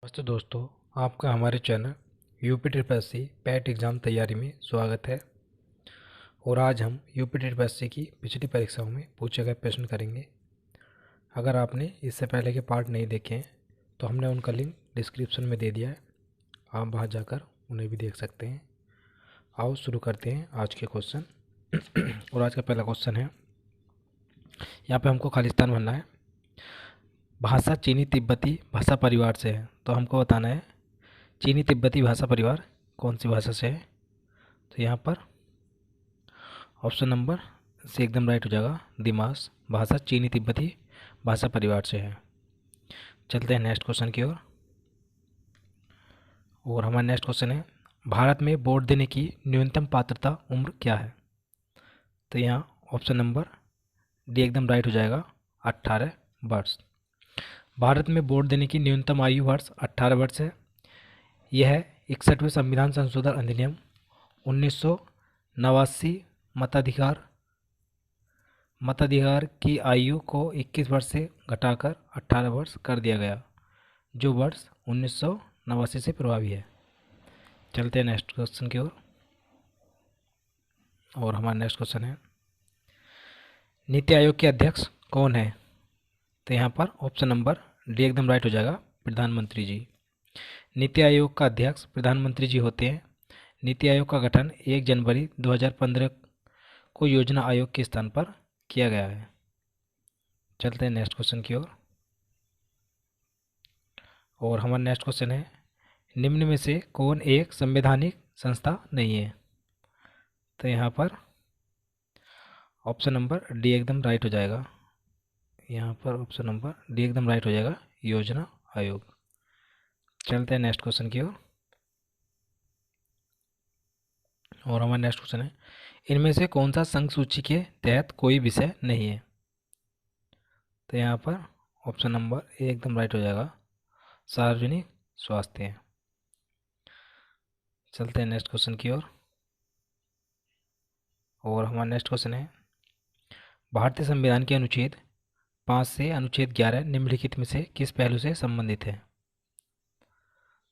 नमस्ते दोस्तों, आपका हमारे channel UP triple S C PET exam तैयारी में स्वागत है। और आज हम यूपी ट्रिपल एस सी की पिछली परीक्षाओं में पूछे गए प्रश्न करेंगे। अगर आपने इससे पहले के पार्ट नहीं देखे हैं तो हमने उनका लिंक डिस्क्रिप्शन में दे दिया है, आप वहां जाकर उन्हें भी देख सकते हैं। आओ शुरू करते हैं आज के क्वेश्चन। और आज का पहला क्वेश्चन है, यहाँ पे हमको खालिस्तान भरना है। भाषा चीनी तिब्बती भाषा परिवार से है, तो हमको बताना है चीनी तिब्बती भाषा परिवार कौन सी भाषा से है। तो यहाँ पर ऑप्शन नंबर से एकदम राइट हो जाएगा, दिमास भाषा चीनी तिब्बती भाषा परिवार से है। चलते हैं नेक्स्ट क्वेश्चन की ओर। और हमारा नेक्स्ट क्वेश्चन है, भारत में वोट देने की न्यूनतम पात्रता उम्र क्या है। तो यहाँ ऑप्शन नंबर डी एकदम राइट हो जाएगा, 18 वर्ष। भारत में वोट देने की न्यूनतम आयु वर्ष 18 वर्ष है। यह 61वें संविधान संशोधन अधिनियम 1989 मताधिकार की आयु को 21 वर्ष से घटाकर 18 वर्ष कर दिया गया, जो वर्ष 1989 से प्रभावी है। चलते हैं नेक्स्ट क्वेश्चन की ओर। और हमारा नेक्स्ट क्वेश्चन है, नीति आयोग के अध्यक्ष कौन है। तो यहाँ पर ऑप्शन नंबर डी एकदम राइट हो जाएगा, प्रधानमंत्री जी। नीति आयोग का अध्यक्ष प्रधानमंत्री जी होते हैं। नीति आयोग का गठन 1 जनवरी 2015 को योजना आयोग के स्थान पर किया गया है। चलते हैं नेक्स्ट क्वेश्चन की ओर। और हमारा नेक्स्ट क्वेश्चन है, निम्न में से कौन एक संवैधानिक संस्था नहीं है। तो यहाँ पर ऑप्शन नंबर डी एकदम राइट हो जाएगा। यहाँ पर ऑप्शन नंबर डी एकदम राइट हो जाएगा, योजना आयोग। चलते हैं नेक्स्ट क्वेश्चन की ओर। और हमारा नेक्स्ट क्वेश्चन है, इनमें से कौन सा संघ सूची के तहत कोई विषय नहीं है। तो यहाँ पर ऑप्शन नंबर ए एकदम राइट हो जाएगा, सार्वजनिक स्वास्थ्य। चलते हैं नेक्स्ट क्वेश्चन की ओर। और हमारा नेक्स्ट क्वेश्चन है, भारतीय संविधान के अनुच्छेद 5 से अनुच्छेद 11 निम्नलिखित में से किस पहलू से संबंधित है।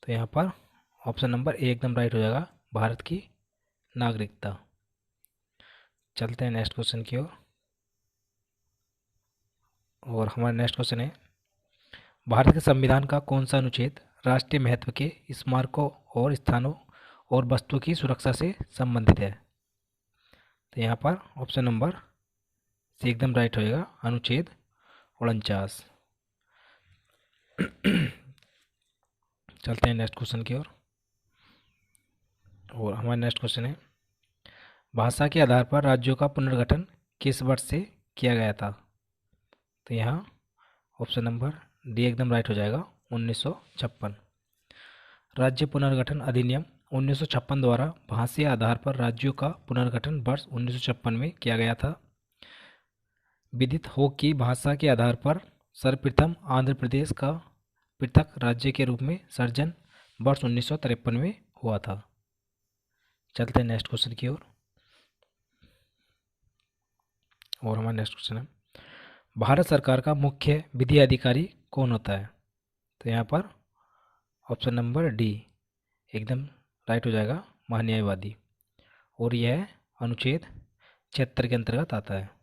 तो यहाँ पर ऑप्शन नंबर ए एकदम राइट हो जाएगा, भारत की नागरिकता। चलते हैं नेक्स्ट क्वेश्चन की ओर। और हमारा नेक्स्ट क्वेश्चन है, भारत के संविधान का कौन सा अनुच्छेद राष्ट्रीय महत्व के स्मारकों और स्थानों और वस्तुओं की सुरक्षा से संबंधित है। तो यहाँ पर ऑप्शन नंबर सी एकदम राइट होएगा, अनुच्छेद 49। चलते हैं नेक्स्ट क्वेश्चन की ओर। और हमारा नेक्स्ट क्वेश्चन है, भाषा के आधार पर राज्यों का पुनर्गठन किस वर्ष से किया गया था। तो यहाँ ऑप्शन नंबर डी एकदम राइट हो जाएगा, 1956। राज्य पुनर्गठन अधिनियम 1956 द्वारा भाषीय आधार पर राज्यों का पुनर्गठन वर्ष 1956 में किया गया था। विदित हो कि भाषा के आधार पर सर्वप्रथम आंध्र प्रदेश का पृथक राज्य के रूप में सृजन वर्ष 1953 में हुआ था। चलते हैं नेक्स्ट क्वेश्चन की ओर। और हमारा नेक्स्ट क्वेश्चन है, भारत सरकार का मुख्य विधि अधिकारी कौन होता है। तो यहाँ पर ऑप्शन नंबर डी एकदम राइट हो जाएगा, महान्यायवादी। और यह अनुच्छेद 76 के अंतर्गत आता है।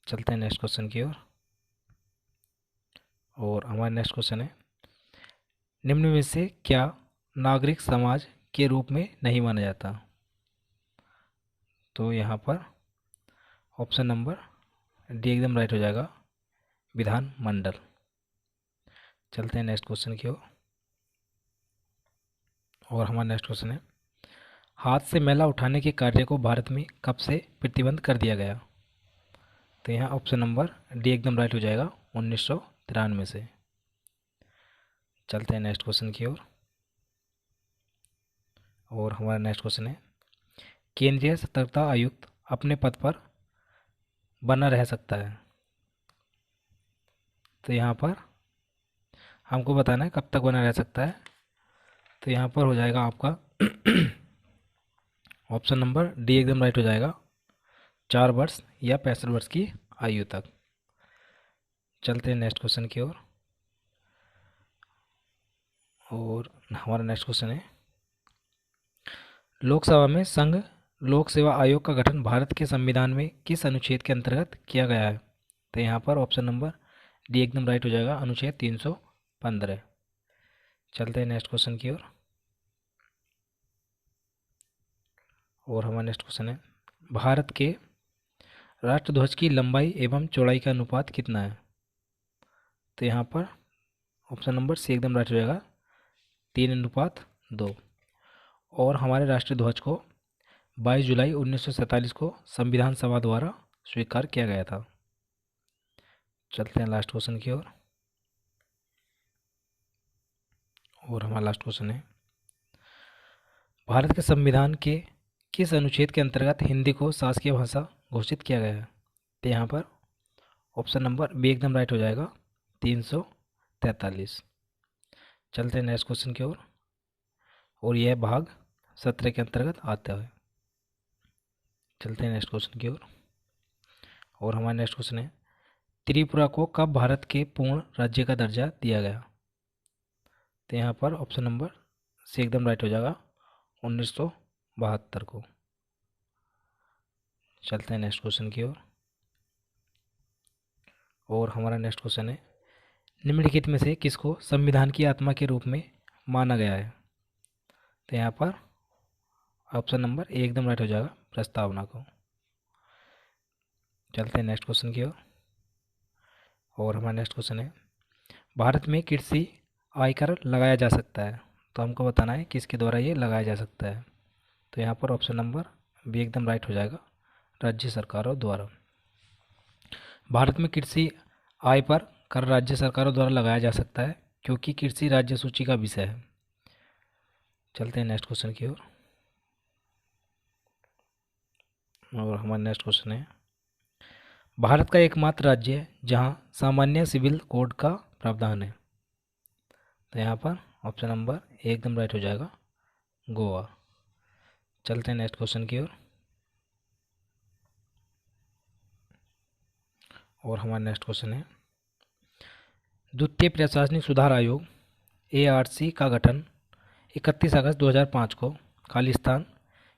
चलते हैं नेक्स्ट क्वेश्चन की ओर। और हमारा नेक्स्ट क्वेश्चन है, निम्न में से क्या नागरिक समाज के रूप में नहीं माना जाता। तो यहाँ पर ऑप्शन नंबर डी एकदम राइट हो जाएगा, विधान मंडल। चलते हैं नेक्स्ट क्वेश्चन की ओर। और हमारा नेक्स्ट क्वेश्चन है, हाथ से मैला उठाने के कार्य को भारत में कब से प्रतिबंध कर दिया गया। तो यहाँ ऑप्शन नंबर डी एकदम राइट हो जाएगा, 1993 से। चलते हैं नेक्स्ट क्वेश्चन की ओर। और हमारा नेक्स्ट क्वेश्चन है, केंद्रीय सतर्कता आयुक्त अपने पद पर बना रह सकता है। तो यहाँ पर हमको बताना है कब तक बना रह सकता है। तो यहाँ पर हो जाएगा आपका ऑप्शन नंबर डी एकदम राइट हो जाएगा, 4 वर्ष या 65 वर्ष की आयु तक। चलते हैं नेक्स्ट क्वेश्चन की ओर। और हमारा नेक्स्ट क्वेश्चन है, लोकसभा में संघ लोक सेवा आयोग का गठन भारत के संविधान में किस अनुच्छेद के अंतर्गत किया गया है? तो यहाँ पर ऑप्शन नंबर डी एकदम राइट हो जाएगा, अनुच्छेद 315। चलते हैं नेक्स्ट क्वेश्चन की ओर। और हमारा नेक्स्ट क्वेश्चन है, भारत के राष्ट्रध्वज की लंबाई एवं चौड़ाई का अनुपात कितना है? तो यहाँ पर ऑप्शन नंबर सी एकदम राइट हो जाएगा, 3:2। और हमारे राष्ट्रीय ध्वज को 22 जुलाई 1947 को संविधान सभा द्वारा स्वीकार किया गया था। चलते हैं लास्ट क्वेश्चन की ओर। और हमारा लास्ट क्वेश्चन है, भारत के संविधान के किस अनुच्छेद के अंतर्गत हिंदी को शासकीय भाषा घोषित किया गया है? तो यहाँ पर ऑप्शन नंबर बी एकदम राइट हो जाएगा, 343। चलते हैं नेक्स्ट क्वेश्चन की ओर। और यह भाग 17 के अंतर्गत आता है। चलते हैं नेक्स्ट क्वेश्चन की ओर। और हमारा नेक्स्ट क्वेश्चन है, त्रिपुरा को कब भारत के पूर्ण राज्य का दर्जा दिया गया? तो यहाँ पर ऑप्शन नंबर सी एकदम राइट हो जाएगा, 1972 को। चलते हैं नेक्स्ट क्वेश्चन की ओर। और हमारा नेक्स्ट क्वेश्चन है, निम्नलिखित में से किसको संविधान की आत्मा के रूप में माना गया है? तो यहाँ पर ऑप्शन नंबर ए एकदम राइट हो जाएगा, प्रस्तावना को। चलते हैं नेक्स्ट क्वेश्चन की ओर। और हमारा नेक्स्ट क्वेश्चन है, भारत में कृषि आयकर लगाया जा सकता है, तो हमको बताना है किसके द्वारा ये लगाया जा सकता है। तो यहाँ पर ऑप्शन नंबर बी एकदम राइट हो जाएगा, राज्य सरकारों द्वारा। भारत में कृषि आय पर कर राज्य सरकारों द्वारा लगाया जा सकता है, क्योंकि कृषि राज्य सूची का विषय है। चलते हैं नेक्स्ट क्वेश्चन की ओर। और हमारा नेक्स्ट क्वेश्चन है, भारत का एकमात्र राज्य है जहां सामान्य सिविल कोड का प्रावधान है। तो यहाँ पर ऑप्शन नंबर ए एकदम राइट हो जाएगा, गोवा। चलते हैं नेक्स्ट क्वेश्चन की ओर। और हमारा नेक्स्ट क्वेश्चन है, द्वितीय प्रशासनिक सुधार आयोग ARC का गठन 31 अगस्त 2005 को खालिस्तान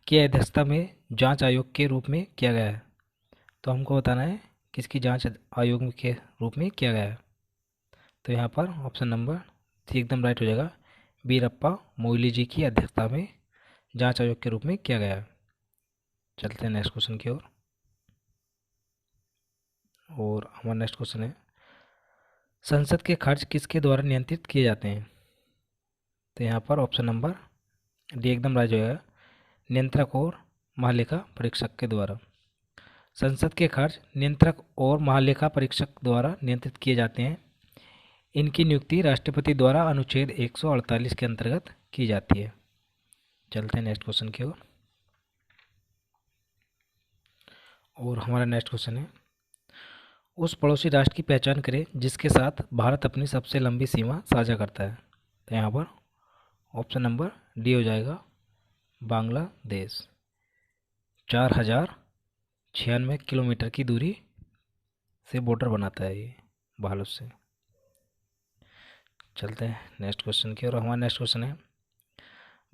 की अध्यक्षता में जांच आयोग के रूप में किया गया है। तो हमको बताना है किसकी जांच आयोग के रूप में किया गया है। तो यहाँ पर ऑप्शन नंबर सी एकदम राइट हो जाएगा, वीरप्पा मोइली जी की अध्यक्षता में जांच आयोग के रूप में किया गया है। चलते हैं नेक्स्ट क्वेश्चन की ओर। और हमारा नेक्स्ट क्वेश्चन है, संसद के खर्च किसके द्वारा नियंत्रित किए जाते हैं? तो यहाँ पर ऑप्शन नंबर डी एकदम राइट हो जाएगा, नियंत्रक और महालेखा परीक्षक के द्वारा। संसद के खर्च नियंत्रक और महालेखा परीक्षक द्वारा नियंत्रित किए जाते हैं। इनकी नियुक्ति राष्ट्रपति द्वारा अनुच्छेद 148 के अंतर्गत की जाती है। चलते हैं नेक्स्ट क्वेश्चन की ओर। और हमारा नेक्स्ट क्वेश्चन है, उस पड़ोसी राष्ट्र की पहचान करें जिसके साथ भारत अपनी सबसे लंबी सीमा साझा करता है। तो यहाँ पर ऑप्शन नंबर डी हो जाएगा, बांग्लादेश। 4096 किलोमीटर की दूरी से बॉर्डर बनाता है ये भारत से। चलते हैं नेक्स्ट क्वेश्चन की ओर। हमारा नेक्स्ट क्वेश्चन है,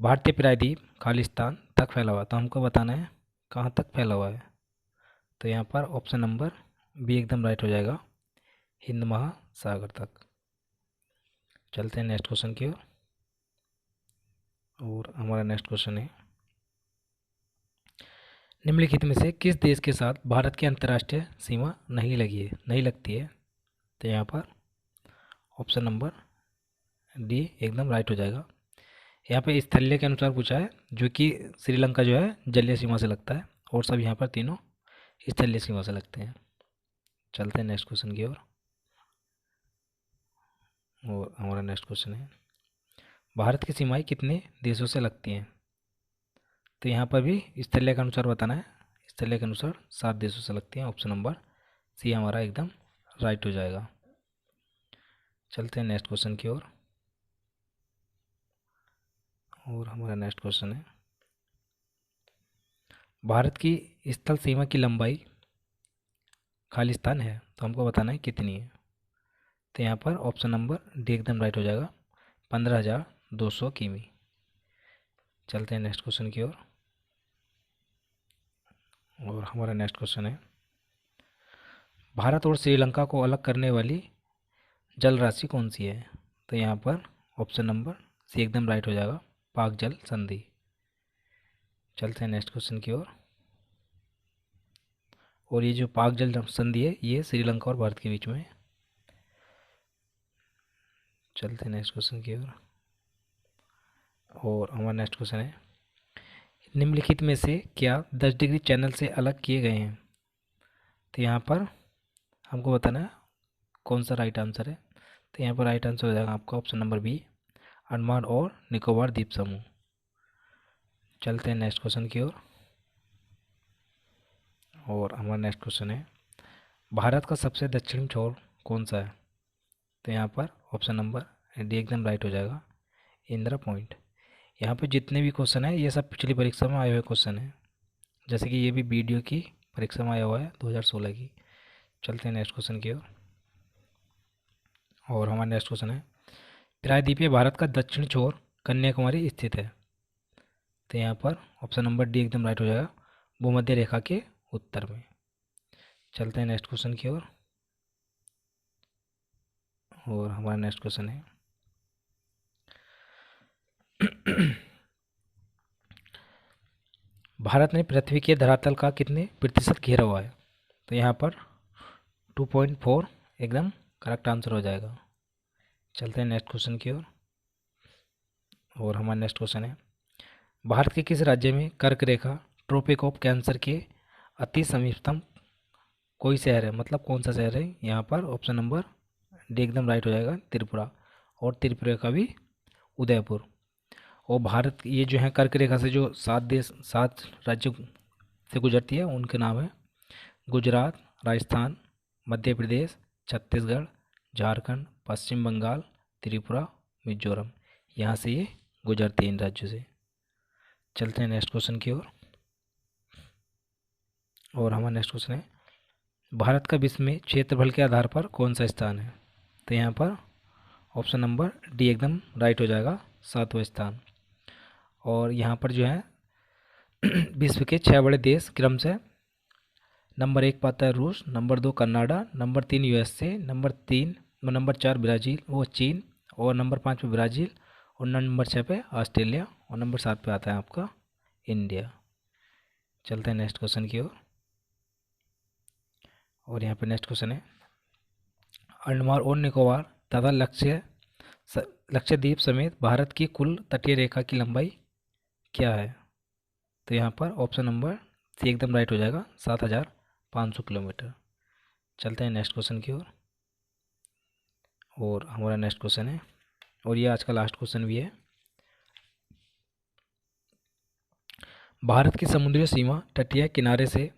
भारतीय प्रायद्वीप खालिस्तान तक फैला हुआ, तो हमको बताना है कहाँ तक फैला हुआ है। तो यहाँ पर ऑप्शन नंबर बी एकदम राइट हो जाएगा, हिंद महासागर तक। चलते हैं नेक्स्ट क्वेश्चन की ओर। और हमारा नेक्स्ट क्वेश्चन है, निम्नलिखित में से किस देश के साथ भारत की अंतर्राष्ट्रीय सीमा नहीं लगती है? तो यहाँ पर ऑप्शन नंबर डी एकदम राइट हो जाएगा। यहाँ पे स्थलीय के अनुसार पूछा है, जो कि श्रीलंका जो है जलीय सीमा से लगता है, और सब यहाँ पर तीनों स्थलीय सीमा से लगते हैं। चलते हैं नेक्स्ट क्वेश्चन की ओर। और हमारा नेक्स्ट क्वेश्चन है, भारत की सीमाएं कितने देशों से लगती हैं? तो यहाँ पर भी स्थलीय के अनुसार बताना है। स्थलीय के अनुसार 7 देशों से लगती हैं। ऑप्शन नंबर सी हमारा एकदम राइट हो जाएगा। चलते हैं नेक्स्ट क्वेश्चन की ओर। और हमारा नेक्स्ट क्वेश्चन है, भारत की स्थल सीमा की लंबाई खालिस्तान है, तो हमको बताना है कितनी है। तो यहाँ पर ऑप्शन नंबर डी एकदम राइट हो जाएगा, 200 किमी। चलते हैं नेक्स्ट क्वेश्चन की ओर। और हमारा नेक्स्ट क्वेश्चन है, भारत और श्रीलंका को अलग करने वाली जल राशि कौन सी है? तो यहाँ पर ऑप्शन नंबर सी एकदम राइट हो जाएगा, पाक जल संधि। चलते हैं नेक्स्ट क्वेश्चन की ओर। और ये जो पाक जल संधि है ये श्रीलंका और भारत के बीच में है। चलते हैं नेक्स्ट क्वेश्चन की ओर। और हमारा नेक्स्ट क्वेश्चन है, निम्नलिखित में से क्या 10 डिग्री चैनल से अलग किए गए हैं? तो यहाँ पर हमको बताना है कौन सा राइट आंसर है। तो यहाँ पर राइट आंसर हो जाएगा आपका ऑप्शन नंबर बी, अंडमान और निकोबार द्वीप समूह। चलते हैं नेक्स्ट क्वेश्चन की ओर। और हमारा नेक्स्ट क्वेश्चन है, भारत का सबसे दक्षिणी छोर कौन सा है? तो यहाँ पर ऑप्शन नंबर डी एकदम राइट हो जाएगा, इंदिरा पॉइंट। यहाँ पे जितने भी क्वेश्चन है ये सब पिछली परीक्षा में आए हुए क्वेश्चन है, जैसे कि ये भी वीडियो की परीक्षा में आया हुआ है 2016 की। चलते हैं नेक्स्ट क्वेश्चन की ओर। और हमारा नेक्स्ट क्वेश्चन है, प्रायद्वीपीय भारत का दक्षिणी छोर कन्याकुमारी स्थित है। तो यहाँ पर ऑप्शन नंबर डी एकदम राइट हो जाएगा, भूमध्य रेखा के उत्तर में। चलते हैं नेक्स्ट क्वेश्चन की ओर। और हमारा नेक्स्ट क्वेश्चन है, भारत ने पृथ्वी के धरातल का कितने प्रतिशत घेरा हुआ है? तो यहाँ पर 2.4 एकदम करेक्ट आंसर हो जाएगा। चलते हैं नेक्स्ट क्वेश्चन की ओर। और हमारा नेक्स्ट क्वेश्चन है, भारत के किस राज्य में कर्क रेखा ट्रॉपिक ऑफ कैंसर के अति समीपतम कोई शहर है? मतलब कौन सा शहर है? यहाँ पर ऑप्शन नंबर डी एकदम राइट हो जाएगा, त्रिपुरा। और त्रिपुरा का भी उदयपुर। और भारत ये जो है कर्क रेखा से जो 7 राज्यों से गुजरती है उनके नाम है गुजरात, राजस्थान, मध्य प्रदेश, छत्तीसगढ़, झारखंड, पश्चिम बंगाल, त्रिपुरा, मिजोरम। यहाँ से ये गुजरती है इन राज्यों से। चलते हैं नेक्स्ट क्वेश्चन की ओर। और हमारा नेक्स्ट क्वेश्चन है, भारत का विश्व में क्षेत्रफल के आधार पर कौन सा स्थान है? तो यहाँ पर ऑप्शन नंबर डी एकदम राइट हो जाएगा, 7वां स्थान। और यहाँ पर जो है विश्व के 6 बड़े देश क्रम से नंबर 1 पाता है रूस, number 2 Canada, number 3 USA, number 4 Brazil वो चीन, और नंबर 5 पे ब्राज़ील, और नंबर 6 पे ऑस्ट्रेलिया, और नंबर 7 पे आता है आपका इंडिया। चलते हैं नेक्स्ट क्वेश्चन की ओर। और यहाँ पे नेक्स्ट क्वेश्चन है, अंडमान और निकोबार तथा लक्षद्वीप समेत भारत की कुल तटीय रेखा की लंबाई क्या है? तो यहाँ पर ऑप्शन नंबर सी एकदम राइट हो जाएगा, 7,500 किलोमीटर। चलते हैं नेक्स्ट क्वेश्चन की ओर। और हमारा नेक्स्ट क्वेश्चन है, और ये आज का लास्ट क्वेश्चन भी है, भारत की समुद्री सीमा तटीय किनारे से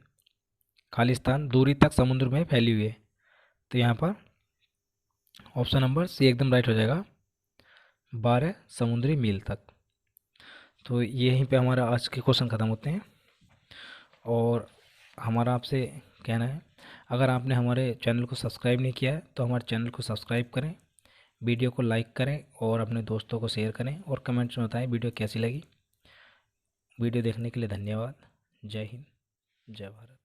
खालिस्तान दूरी तक समुद्र में फैली हुई है। तो यहाँ पर ऑप्शन नंबर सी एकदम राइट हो जाएगा, 12 समुद्री मील तक। तो यहीं पे हमारा आज के क्वेश्चन ख़त्म होते हैं। और हमारा आपसे कहना है, अगर आपने हमारे चैनल को सब्सक्राइब नहीं किया है तो हमारे चैनल को सब्सक्राइब करें, वीडियो को लाइक करें और अपने दोस्तों को शेयर करें, और कमेंट्स में बताएं वीडियो कैसी लगी। वीडियो देखने के लिए धन्यवाद। जय हिंद, जय भारत।